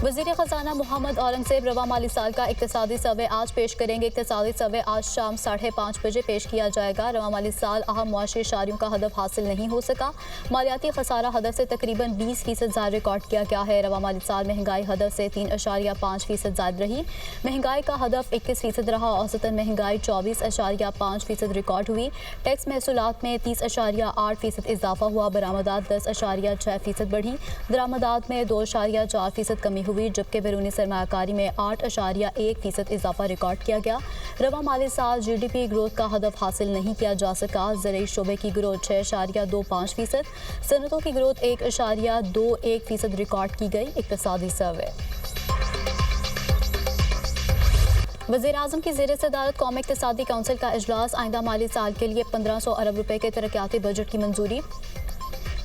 वज़ीर ख़ज़ाना मोहम्मद औरंगज़ेब रवा माली साल का इक़्तिसादी सर्वे आज पेश करेंगे। इक़्तिसादी सर्वे आज शाम 5:30 बजे पेश किया जाएगा। रवा माली साल अहम मुआशी इशारियों का हदफ हासिल नहीं हो सका। मालियाती खसारा हदफ से तकरीबन 20% ज़्यादा रिकॉर्ड किया गया है। रवा माली साल महंगाई हदफ से 3.5% ज़्यादा रही। महंगाई का हदफ 21% रहा। औसतन महंगाई 24.5% रिकॉर्ड हुई। टैक्स महसूलात में 30.8% इजाफा हुआ। बरामदात 10.6% बढ़ी। दरामदात में 2.4% कमी हुई, जबकि बैरूनी सरमायाकारी में 8.1% इजाफा रिकॉर्ड किया गया। रवा माली साल GDP ग्रोथ का हदफ हासिल नहीं किया जा सका। ज़राई शोबे की ग्रोथ 6.25%, सनतों की ग्रोथ 1.21% रिकॉर्ड की गई। इक़्तिसादी सर्वे। वज़ीर-ए-आज़म की ज़ेर सदारत कौमी इक़्तिसादी काउंसिल का इजलास। आइंदा माली साल के लिए 1500 अरब रुपए के तरक्याती बजट की मंजूरी।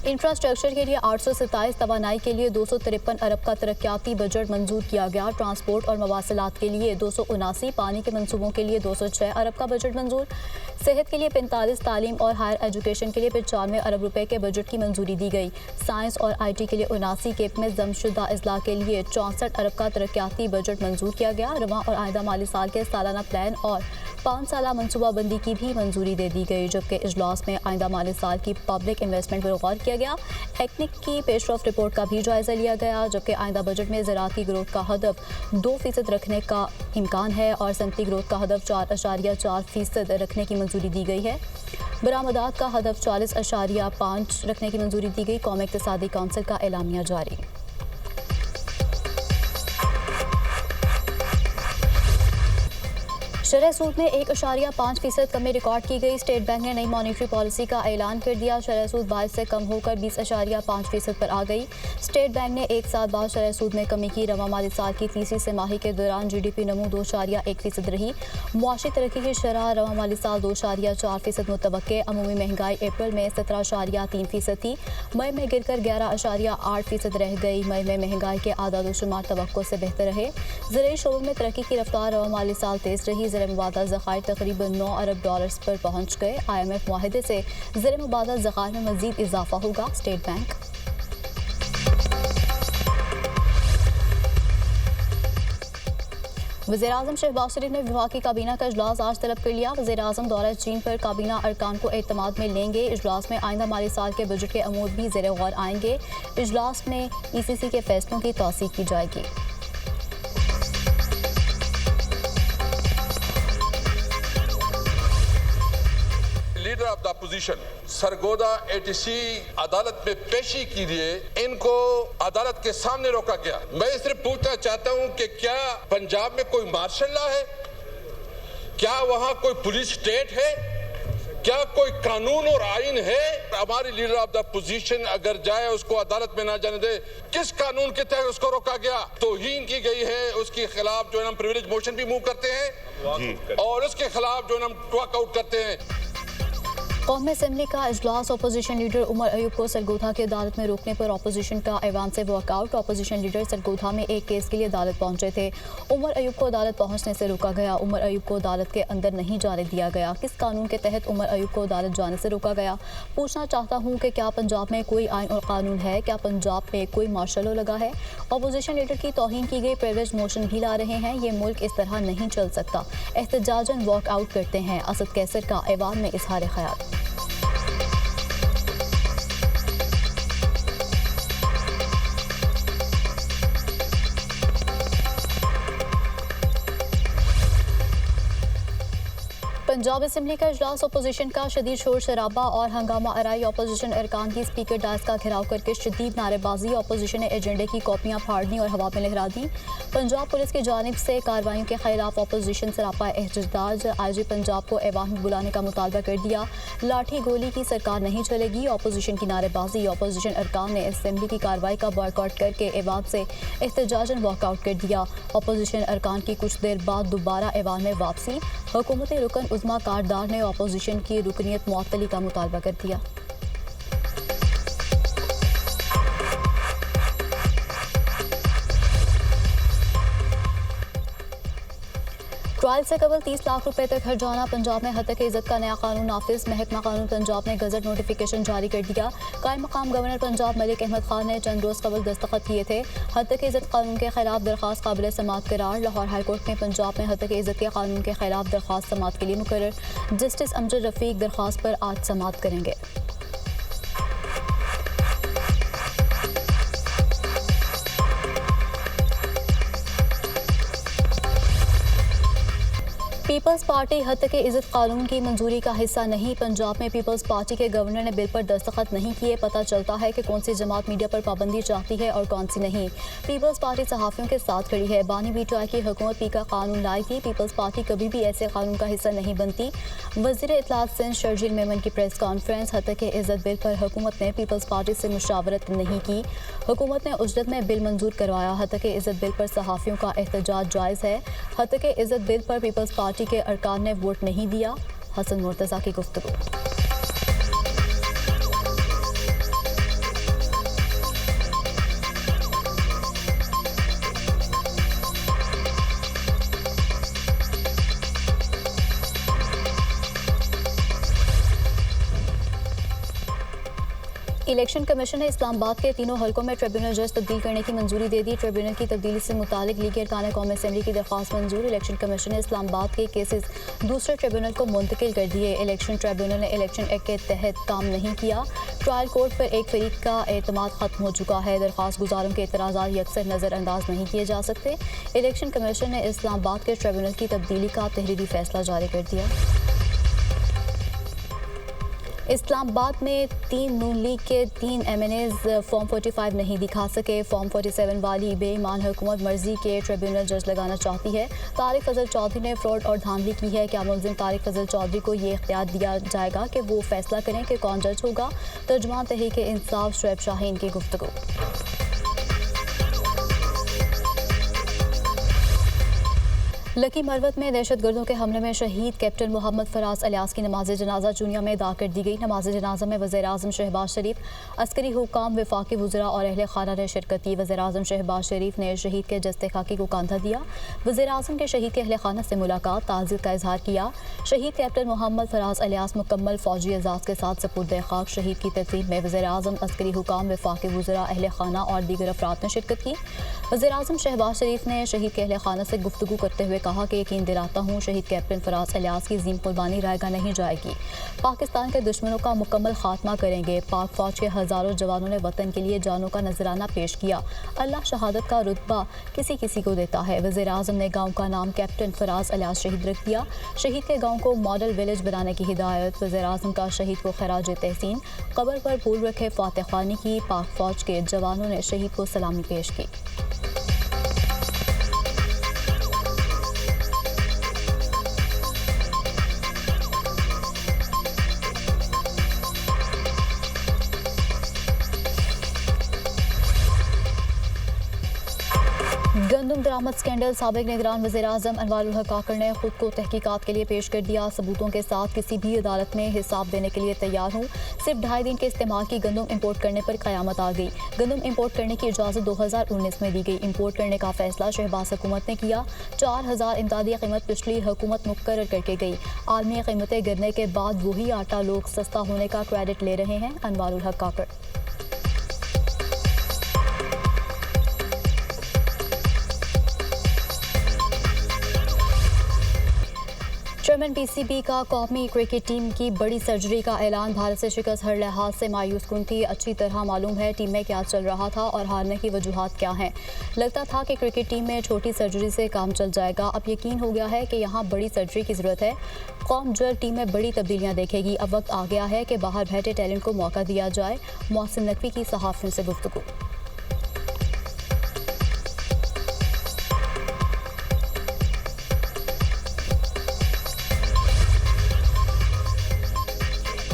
इंफ्रास्ट्रक्चर के लिए 827, तवानाई के लिए 253 अरब का तरक्याती बजट मंजूर किया गया। ट्रांसपोर्ट और मवासलात के लिए 279, पानी के मनसूबों के लिए 206 अरब का बजट मंजूर। सेहत के लिए 45, तालीम और हायर एजुकेशन के लिए 95 अरब रुपए के बजट की मंजूरी दी गई। साइंस और IT के लिए 79, केप में जमशुदा अजला के लिए 64 अरब का तरक्याती बजट मंजूर किया गया। रवा और आइंदा माली साल के सालाना प्लान और 5 साला मनसूबाबंदी की भी मंजूरी दे दी गई, जबकि इजलास में आइंदा माली साल की पब्लिक इन्वेस्टमेंट पर गौर किया गया। टेक्निक की पेशरफ रिपोर्ट का भी जायजा लिया गया, जबकि आइंदा बजट में ज़राअत की ग्रोथ का हदफ 2% रखने का इम्कान है और सनती ग्रोथ का हदफ 4.4% रखने की मंजूरी दी गई है। बरामदात का हदफ 40.5 रखने की मंजूरी दी गई। कौमी इक़्तिसादी काउंसिल का एलामिया जारी। शरह सूद में 1.5% कमी रिकॉर्ड की गई। स्टेट बैंक ने नई मॉनेटरी पॉलिसी का ऐलान कर दिया। शरह सूद 22 से कम होकर 20.5% पर आ गई। स्टेट बैंक ने एक साल बाद शरह सूद में कमी की। रवा माली साल की तीसरी तिमाही के दौरान GDP नमू 2.1% रही। मुआशी तरक्की की शरह रवा माली साल 2.4% मुतवक्के। अमूमी महंगाई अप्रैल में 17.3% थी, मई में गिरकर 11.8% रह गई। मई में महंगाई के आदाद शुमार तवक्को से बेहतर रहे। ज़राई शोबे में तरक्की की रफ्तार रवा माली साल तेज़ रही। ज़र मुबादला ज़खायर तकरीबन 9 अरब डॉलर्स पर पहुँच गए। IMF मुआहदे से ज़र मुबादला ज़खायर में मज़ीद इजाफा होगा। State bank. वज़ीर-ए-आज़म शहबाज शरीफ ने विभाग की काबीना का इजलास आज तलब कर लिया। वज़ीर-ए-आज़म दौरा चीन पर काबीना अरकान को एतमाद में लेंगे। इजलास में आइंदा माली साल के बजट के अमूर भी ज़ेर गौर आएंगे। इजलास में ECC के फैसलों की तौसीक की जाएगी। Leader of the opposition Sargodha ATC अदालत में पेशी के लिए इनको अदालत के सामने रोका गया। मैं सिर्फ पूछना चाहता हूं कि क्या पंजाब में कोई मार्शल लॉ है? क्या वहां कोई पुलिस स्टेट है? क्या कोई कानून और आइन है? हमारी लीडर ऑफ द अपोजिशन अगर जाए उसको अदालत में ना जाने दे, किस कानून के तहत उसको रोका गया? तौहीन की गई है, उसके खिलाफ जो है हम प्रिविलेज मोशन भी मूव करते हैं और उसके खिलाफ जो है हम वॉकआउट करते हैं। कौमी असम्बली का इजलास। अपोजिशन लीडर उमर अयूब को सरगोधा की अदालत में रोकने पर अपोजिशन का ऐवान से वॉकआउट। अपोजिशन लीडर सरगोधा में एक केस के लिए अदालत पहुंचे थे। उमर अयूब को अदालत पहुंचने से रोका गया। उमर अयूब को अदालत के अंदर नहीं जाने दिया गया। किस कानून के तहत उमर अयूब को अदालत जाने से रोका गया? पूछना चाहता हूँ कि क्या पंजाब में कोई आइन और कानून है? क्या पंजाब में कोई मार्शल लॉ लगा है? अपोजिशन लीडर की तौहीन की गई प्रिविलेज मोशन भी ला रहे हैं। ये मुल्क इस तरह नहीं चल सकता। एहतजाजन वॉकआउट करते हैं। असद कैसर का ऐवान में इजहार ख्याल। पंजाब असम्बली का इजलास। अपोजिशन का शदीद शोर शराबा और हंगामा आराई। अपोजिशन अरकान की स्पीकर डायस का घेराव करके शदीद नारेबाजी। अपोजिशन ने एजेंडे की कॉपियां फाड़ दी और हवा में लहरा दी। पंजाब पुलिस की जानिब से कार्रवाइयों के खिलाफ अपोजिशन सरापा एहतजाज। IG पंजाब को ऐवान में बुलाने का मुतालबा कर दिया। लाठी गोली की सरकार नहीं चलेगी। अपोजिशन की नारेबाजी। अपोजिशन अरकान ने असम्बली की कार्रवाई का बॉयकॉट करके ऐवान से एहतजाजन वॉकआउट कर दिया। अपोजिशन अरकान की कुछ देर बाद दोबारा ऐवान में वापसी। हुकूमती रुकन उज़्मा कारदार ने अपोजिशन की रुकनियत मुअत्तली का मुतालबा कर दिया। ट्रायल से कबल 30 लाख रुपए तक हर्जाना। पंजाब में हद तक इज्जत का नया कानून नाफिज। महकमा कानून पंजाब ने गजट नोटिफिकेशन जारी कर दिया। कायम मकाम गवर्नर पंजाब मलिक अहमद खान ने चंद रोज कबल दस्तखत किए थे। हद तक इज्जत कानून के खिलाफ दरखास्त काबिल समाअत करार। लाहौर हाईकोर्ट में पंजाब में हद तक इज्जत के कानून के खिलाफ दरखास्त समाअत के लिए मुकर्रर। जस्टिस अमजद रफीक दरखास्त पर आज समाअत करेंगे। पीपल्स पार्टी हद तक इज्जत कानून की मंजूरी का हिस्सा नहीं। पंजाब में पीपल्स पार्टी के गवर्नर ने बिल पर दस्तखत नहीं किए। पता चलता है कि कौन सी जमात मीडिया पर पाबंदी चाहती है और कौन सी नहीं। पीपल्स पार्टी सहाफ़ियों के साथ खड़ी है। बानी भुट्टो की हुकूमत पी का कानून लाई थी। पीपल्स पार्टी कभी भी ऐसे कानून का हिस्सा नहीं बनती। वज़ीर इत्तलात सिंध शर्जील मेमन की प्रेस कॉन्फ्रेंस। हद तक इज्जत बिल पर हुकूमत ने पीपल्स पार्टी से मुशावरत नहीं की। हुकूमत ने उजरत में बिल मंजूर करवाया। हद तक इज्जत बिल पर सहाफ़ियों का एहतजाज जायज़ है। हद तक इज्जत बिल पर पीपल्स पार्टी के अरकान ने वोट नहीं दिया। हसन मुर्तज़ा की गुफ्तगू। इलेक्शन कमीशन ने इस्लामाबाद के तीनों हलकों में ट्रिब्यूनल जज तब्दील करने की मंजूरी दे दी। ट्रिब्यूनल की तब्दीली से मुतालिक लीगी अरकान कौमी असेंबली की दरख्वास्त मंजूर। इलेक्शन कमीशन ने इस्लामाबाद के केसेस दूसरे ट्रिब्यूनल को मुंतकिल कर दिए। इलेक्शन ट्रिब्यूनल ने इलेक्शन एक्ट के तहत काम नहीं किया। ट्रायल कोर्ट पर एक फरीक का एतमाद खत्म हो चुका है। दरख्वास्त गुजारों के एतराज़ात यकसर नज़रअंदाज नहीं किए जा सकते। इलेक्शन कमीशन ने इस्लामाबाद के ट्रिब्यूनल की तब्दीली का तहरीरी फैसला जारी कर दिया। इस्लामाबाद में 3 नून लीग के 3 MNAs फॉर्म 45 नहीं दिखा सके। फॉर्म 47 वाली बेईमान हुकूमत मर्जी के ट्रिब्यूनल जज लगाना चाहती है। तारिक फजल चौधरी ने फ्रॉड और धांधली की है। क्या मुलजिम तारिक फजल चौधरी को ये इख्तियार दिया जाएगा कि वो फैसला करें कि कौन जज होगा? तर्जुमान तहरीक इंसाफ शुएब शाहीन की गुफ्तगू। लकी मरवत में दहशतगर्दों के हमले में शहीद कैप्टन मोहम्मद फराज अलियास की नमाज जनाजा चूनिया में अदा कर दी गई। नमाज जनाजा में वज़ीर आज़म शहबाज शरीफ, अस्करी हुकाम, वफाकी वज़रा और अहले खाना ने शिरकत की। वज़ीर आज़म शहबाज शरीफ ने शहीद के जस्ते खाकी को कंधा दिया। वज़ीर आज़म के शहीद के अहले खाना से मुलाकात, ताज़ियत का इजहार किया। शहीद कैप्टन मोहम्मद फराज अलियास मुकम्मल फौजी एजाज़ के साथ सपुर्द खाक। शहीद की तकरीब में वज़ीर आज़म, अस्करी हुकाम, वफाकी वज़रा, अहले खाना और दीगर अफराद ने शिरकत की। वज़ीर आज़म शहबाज शरीफ ने शहीद के अहले खाना से गुफ्तगू करते हुए कहा कि यकीन दिलाता हूँ शहीद कैप्टन फराज अलियास की अज़ीम कुर्बानी रायगा नहीं जाएगी। पाकिस्तान के दुश्मनों का मुकम्मल खात्मा करेंगे। पाक फौज के हज़ारों जवानों ने वतन के लिए जानों का नजराना पेश किया। अल्लाह शहादत का रुतबा किसी किसी को देता है। वज़ीर आज़म ने गाँव का नाम कैप्टन फराज अलियास शहीद रख दिया। शहीद के गाँव को मॉडल विलेज बनाने की हिदायत। वज़ीर आज़म का शहीद को खराज तहसीन। कब्र पर फूल रखे फातह खानी की। पाक फौज के जवानों ने शहीद को सलामी पेश की। गंदम दरामद स्कैंडल, साबिक निगरान वज़ीर आज़म अनवारुल हक काकड़ ने खुद को तहकीकात के लिए पेश कर दिया। सबूतों के साथ किसी भी अदालत में हिसाब देने के लिए तैयार हूँ। सिर्फ 2.5 दिन के इस्तेमाल की गंदम इंपोर्ट करने पर क़यामत आ गई। गंदम इंपोर्ट करने की इजाज़त 2019 में दी गई। इंपोर्ट करने का फैसला शहबाज हुकूमत ने किया। 4000 इमदादी कीमत पिछली हुकूमत मुकर्रर करके गई। आलमी कीमतें गिरने के बाद वही आटा लोग सस्ता होने का क्रेडिट ले रहे हैं। अनवारुल हक काकड़। चेयरमैन PCB का कौमी क्रिकेट टीम की बड़ी सर्जरी का ऐलान। भारत से शिकस्त हर लिहाज से मायूस कुन थी। अच्छी तरह मालूम है टीम में क्या चल रहा था और हारने की वजूहात क्या हैं। लगता था कि क्रिकेट टीम में छोटी सर्जरी से काम चल जाएगा। अब यकीन हो गया है कि यहाँ बड़ी सर्जरी की ज़रूरत है। कौम जल्द टीम में बड़ी तब्दीलियाँ देखेगी। अब वक्त आ गया है कि बाहर बैठे टैलेंट को मौका दिया जाए। मोहसिन नकवी की सहाफ़ियों से गुफ्तगू।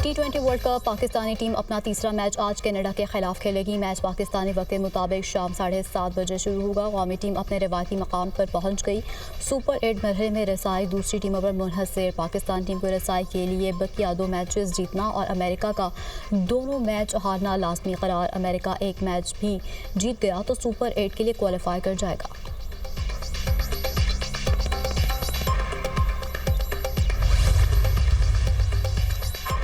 T20 world cup Pakistani team अपना तीसरा मैच आज कनाडा के खिलाफ खेलेगी। मैच पाकिस्तानी वक्त के मुताबिक शाम 7:30 बजे शुरू होगा। कौमी टीम अपने रिवायती मकाम पर पहुंच गई। सुपर 8 मरहले में रसाई दूसरी टीमों पर मुनहसर। पाकिस्तान टीम को रसाई के लिए बकिया 2 मैचेस जीतना और अमेरिका का दोनों मैच हारना लाजमी करार। अमेरिका एक मैच भी जीत गया तो सुपर 8 के लिए क्वालिफाई कर जाएगा।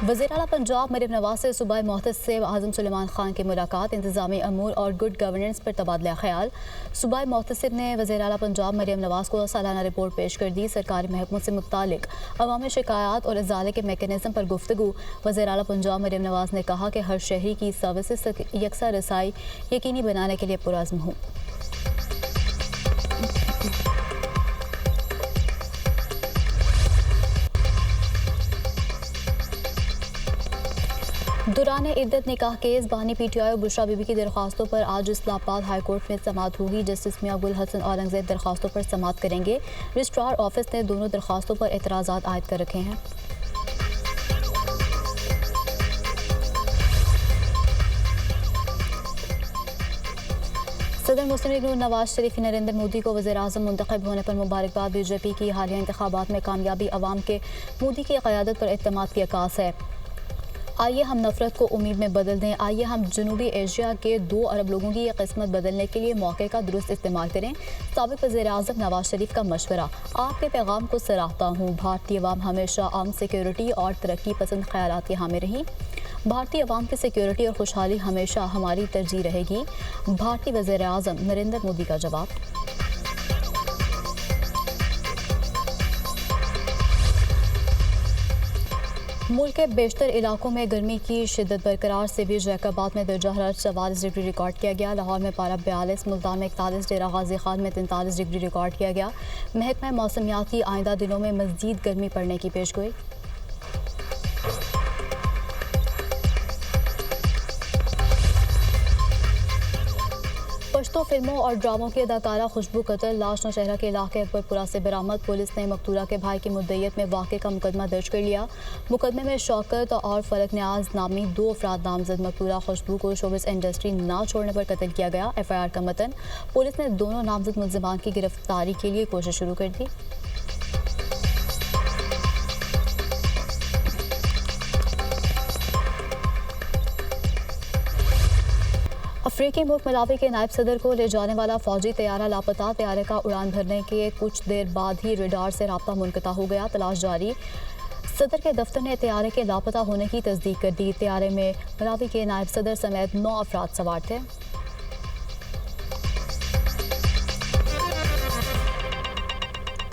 वज़ीर आला पंजाब मरीम नवाज से सूबाई मोहतसिब आज़म सुलेमान खान की मुलाकात, इंतज़ामी अमूर और गुड गवर्नेंस पर तबादला ख्याल। सूबाई मोहतसिब ने वज़ीर आला पंजाब मरीम नवाज को सालाना रिपोर्ट पेश कर दी। सरकारी महकमों से मुतालिक अवामी शिकायत और इजाले के मेकनिज़म पर गुफ्तगू। वज़ीर आला पंजाब मरीम नवाज ने कहा कि हर शहरी की सर्विसेज तक यकसा रसाई यकीनी बनाने के लिए पुरअज़्म हूँ। दौरान इद्दत निकाह केस बानी PTI और बुशरा बीबी की दरख्वास्तों पर आज इस्लामाबाद हाई कोर्ट में समाअत होगी। जस्टिस मियां गुल हसन औरंगजेब दरख्वास्तों पर समाअत करेंगे। रजिस्ट्रार ऑफिस ने दोनों दरख्वास्तों पर एतराज़ात आयद कर रखे हैं। सदर मुस्लिम लीग नवाज शरीफ ने नरेंद्र मोदी को वज़ीर आज़म मुंतखब होने पर मुबारकबाद। बीजेपी की हालिया इंतखाबात में कामयाबी अवाम के मोदी की क़यादत पर एतमाद की अक्कास है। आइए हम नफरत को उम्मीद में बदल दें। आइए हम जनूबी एशिया के 2 अरब लोगों की ये किस्मत बदलने के लिए मौके का दुरुस्त इस्तेमाल करें। साबिक़ वज़ीर आज़म नवाज शरीफ का मशवरा। आपके पैगाम को सराहता हूँ। भारतीय अवाम हमेशा अमन, सिक्योरिटी और तरक्की पसंद ख़यालात की हामी रही। भारतीय अवाम की सिक्योरिटी और खुशहाली हमेशा हमारी तरजीह रहेगी। भारतीय वज़ीर आज़म नरेंद्र मोदी का जवाब। मुल्क के बेशतर इलाकों में गर्मी की शिद्दत बरकरार। सिबी जैकबाद में दर्जा हरारत 44 डिग्री रिकॉर्ड किया गया। लाहौर में पारा 42, मुल्तान में 41, डेरा गाजी खान में 43 डिग्री रिकॉर्ड किया गया। महकमा मौसमियात की आइंदा दिनों में मज़ीद गर्मी पड़ने की पेशगोई। पश्तो फिल्मों और ड्रामों की अदाकारा खुशबू कत्ल लाश नौशहरा के इलाके अकबरपुरा से बरामद। पुलिस ने मकतूला के भाई की मुद्दईयत में वाक़े का मुकदमा दर्ज कर लिया। मुकदमे में शौकत और फलक न्याज नामी 2 अफराद नामजद। मकतूला खुशबू को शोबिस इंडस्ट्री ना छोड़ने पर कत्ल किया गया। FIR का मतन। पुलिस ने दोनों नामजद मुल्ज़िमान की गिरफ्तारी के लिए कोशिश शुरू कर दी। अफ्रीकी मुल्क मलावी के नायब सदर को ले जाने वाला फौजी तैयारा लापता। तैयारे का उड़ान भरने के कुछ देर बाद ही रडार से राब्ता मुनक़ता हो गया। तलाश जारी। सदर के दफ्तर ने तैयारे के लापता होने की तस्दीक कर दी। तैयारे में मलावी के नायब सदर समेत 9 अफराद सवार थे।